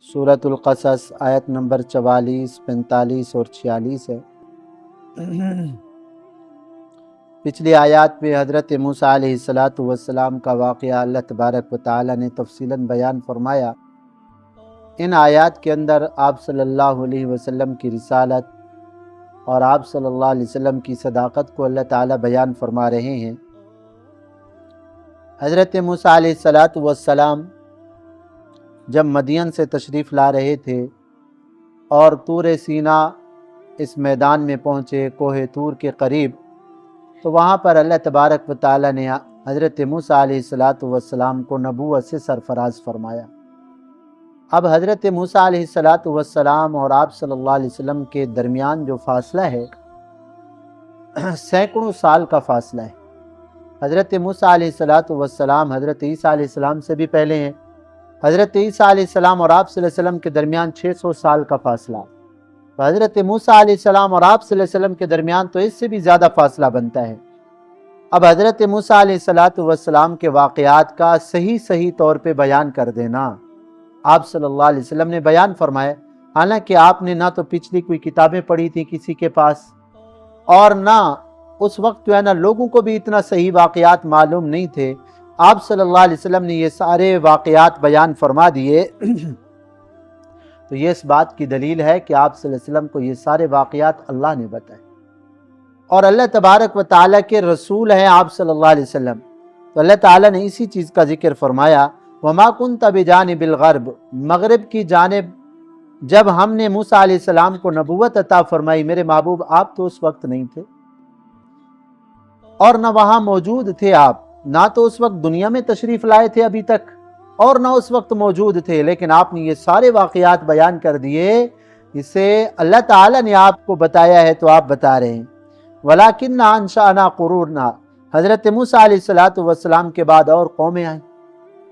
سورۃ القصص آیت نمبر 44، 45 اور 46 ہے۔ پچھلی آیات میں حضرت موسیٰ علیہ السلام کا واقعہ اللہ تبارک و تعالی نے تفصیلاً بیان فرمایا۔ ان آیات کے اندر آپ صلی اللہ علیہ وسلم کی رسالت اور آپ صلی اللہ علیہ وسلم کی صداقت کو اللہ تعالی بیان فرما رہے ہیں۔ حضرت موسیٰ علیہ السلام جب مدین سے تشریف لا رہے تھے اور طور سینا اس میدان میں پہنچے، کوہ طور کے قریب، تو وہاں پر اللہ تبارک و تعالی نے حضرت موسیٰ علیہ السلام کو نبوت سے سرفراز فرمایا۔ اب حضرت موسیٰ علیہ السلام اور آپ صلی اللہ علیہ وسلم کے درمیان جو فاصلہ ہے سینکڑوں سال کا فاصلہ ہے۔ حضرت موسیٰ علیہ السلام حضرت عیسیٰ علیہ السلام سے بھی پہلے ہیں۔ حضرت عیسیٰ علیہ السلام اور آپ صلی اللہ علیہ وسلم کے درمیان 600 سال کا فاصلہ۔ حضرت موسیٰ علیہ السلام اور آپ صلی اللہ علیہ وسلم کے درمیان تو اس سے بھی زیادہ فاصلہ بنتا ہے۔ اب حضرت موسیٰ علیہ السلام کے واقعات کا صحیح طور پہ بیان کر دینا آپ صلی اللہ علیہ وسلم نے بیان فرمایا۔ حالانکہ آپ نے نہ تو پچھلی کوئی کتابیں پڑھی تھی کسی کے پاس، اور نہ اس وقت جو ہے نا لوگوں کو بھی اتنا صحیح واقعات معلوم نہیں تھے۔ آپ صلی اللہ علیہ وسلم نے یہ سارے واقعات بیان فرما دیے تو یہ اس بات کی دلیل ہے کہ آپ صلی اللہ علیہ وسلم کو یہ سارے واقعات اللہ نے بتائے، اور اللہ تبارک و تعالیٰ کے رسول ہیں آپ صلی اللہ علیہ وسلم۔ تو اللہ تعالیٰ نے اسی چیز کا ذکر فرمایا، وَمَا كُنْتَ بِجَانِبِ الْغَرْبِ، مغرب کی جانب جب ہم نے موسیٰ علیہ السلام کو نبوت عطا فرمائی، میرے محبوب آپ تو اس وقت نہیں تھے اور نہ وہاں موجود تھے آپ، نہ تو اس وقت دنیا میں تشریف لائے تھے ابھی تک اور نہ اس وقت موجود تھے، لیکن آپ نے یہ سارے واقعات بیان کر دیے، اسے اللہ تعالیٰ نے آپ کو بتایا ہے تو آپ بتا رہے ہیں۔ وَلَكِنَّا أَنشَأْنَا قُرُونًا، حضرت موسیٰ علیہ السلام کے بعد اور قومیں آئیں،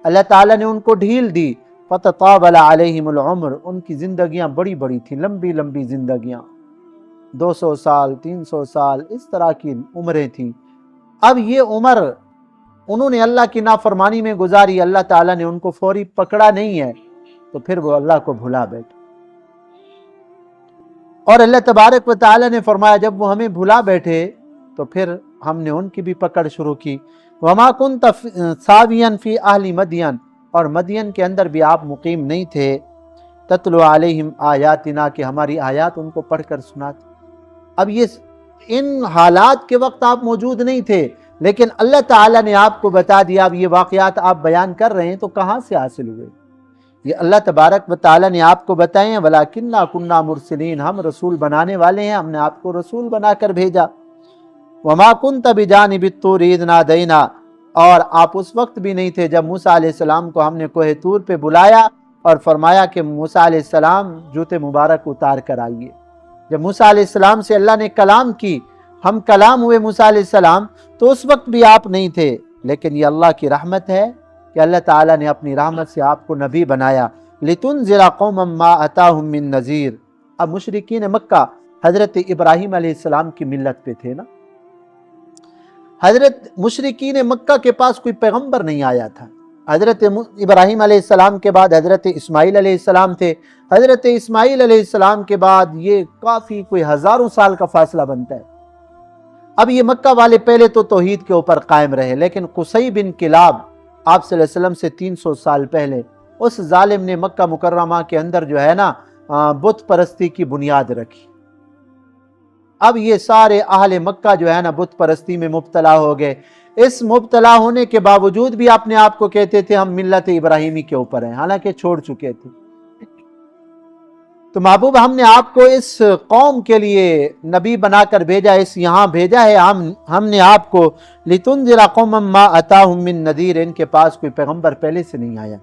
اللہ تعالیٰ نے ان کو ڈھیل دی، فَتَطَاوَلَ عَلَيْهِمُ الْعُمْرُ، ان کی زندگیاں بڑی بڑی تھیں، لمبی زندگیاں، 200 سال 300 سال اس طرح کی عمریں تھیں۔ اب یہ عمر انہوں نے اللہ کی نافرمانی میں گزاری، اللہ تعالیٰ نے ان کو فوری پکڑا نہیں ہے، تو پھر وہ اللہ کو بھلا بیٹھے، اور اللہ تبارک و تعالیٰ نے فرمایا جب وہ ہمیں بھلا بیٹھے تو پھر ہم نے ان کی بھی پکڑ شروع کی۔ وَمَا كُنْتَ سَاوِيًا فِي أَهْلِ مَدْيَنَ، اور مدین کے اندر بھی آپ مقیم نہیں تھے، تَتْلُو عَلَيْهِمْ آيَاتِنَا، کہ ہماری آیات ان کو پڑھ کر سناتے۔ اب یہ ان حالات کے وقت آپ موجود نہیں تھے، لیکن اللہ تعالیٰ نے آپ کو بتا دیا۔ اب یہ واقعات آپ بیان کر رہے ہیں تو کہاں سے حاصل ہوئے؟ یہ اللہ تبارک و تعالیٰ نے آپ کو بتائے ہیں، وَلَكِنَّا كُنَّا مُرْسِلِينَ، ہم رسول بنانے والے ہیں، ہم نے آپ کو رسول بنا کر بھیجا۔ وَمَا كُنْتَ بِجَانِبِ الطُّورِ إِذْ نَادَيْنَا، اور آپ اس وقت بھی نہیں تھے جب موسیٰ علیہ السلام کو ہم نے کوہ طور پہ بلایا اور فرمایا کہ موسیٰ علیہ السلام جوتے مبارک اتار کر آئیے۔ جب موسیٰ علیہ السلام سے اللہ نے کلام کی، ہم کلام ہوئے موسیٰ علیہ السلام، تو اس وقت بھی آپ نہیں تھے، لیکن یہ اللہ کی رحمت ہے کہ اللہ تعالیٰ نے اپنی رحمت سے آپ کو نبی بنایا۔ لِتُنذِرَ قَوْمًا مَّا أَتَاهُم مِّن نَذِيرٍ، اب مشرکین مکہ حضرت ابراہیم علیہ السلام کی ملت پہ تھے نا، حضرت مشرکین مکہ کے پاس کوئی پیغمبر نہیں آیا تھا۔ حضرت ابراہیم علیہ السلام کے بعد حضرت اسماعیل علیہ السلام تھے، حضرت اسماعیل علیہ السلام کے بعد یہ کافی کوئی ہزاروں سال کا فاصلہ بنتا ہے۔ اب یہ مکہ والے پہلے تو توحید کے اوپر قائم رہے، لیکن قصی بن کلاب آپ صلی اللہ علیہ وسلم سے 300 سال پہلے اس ظالم نے مکہ مکرمہ کے اندر جو ہے نا بت پرستی کی بنیاد رکھی۔ اب یہ سارے اہل مکہ جو ہے نا بت پرستی میں مبتلا ہو گئے۔ اس مبتلا ہونے کے باوجود بھی اپنے آپ کو کہتے تھے ہم ملت ابراہیمی کے اوپر ہیں، حالانکہ چھوڑ چکے تھے۔ تو محبوب ہم نے آپ کو اس قوم کے لیے نبی بنا کر بھیجا، اس یہاں بھیجا ہے، ہم نے آپ کو لِتُنذِرَ قَوْمًا مَّا أَتَاهُم مِّن نَذِيرٍ، ان کے پاس کوئی پیغمبر پہلے سے نہیں آیا،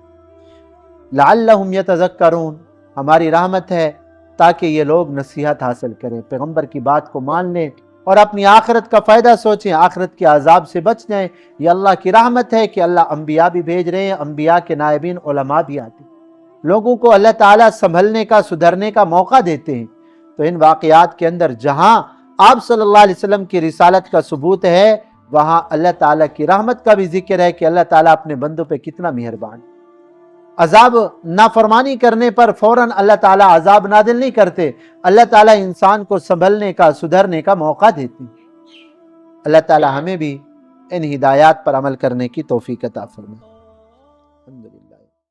لَعَلَّهُمْ يَتَذَكَّرُونَ، ہماری رحمت ہے تاکہ یہ لوگ نصیحت حاصل کریں، پیغمبر کی بات کو مان لیں اور اپنی آخرت کا فائدہ سوچیں، آخرت کے عذاب سے بچ جائیں۔ یہ اللہ کی رحمت ہے کہ اللہ انبیاء بھی بھیج رہے ہیں، انبیاء کے نائبین علماء بھی آتے ہیں، لوگوں کو اللہ تعالیٰ سنبھلنے کا سدھرنے کا موقع دیتے ہیں۔ تو ان واقعات کے اندر جہاں آپ صلی اللہ علیہ وسلم کی رسالت کا ثبوت ہے، وہاں اللہ تعالیٰ کی رحمت کا بھی ذکر ہے کہ اللہ تعالیٰ اپنے بندوں پہ کتنا مہربان ہے۔ عذاب نافرمانی کرنے پر فوراً اللہ تعالیٰ عذاب نازل نہیں کرتے، اللہ تعالیٰ انسان کو سنبھلنے کا، سدھرنے کا موقع دیتے۔ اللہ تعالیٰ ہمیں بھی ان ہدایات پر عمل کرنے کی توفیق عطا فرمائے۔ الحمدللہ۔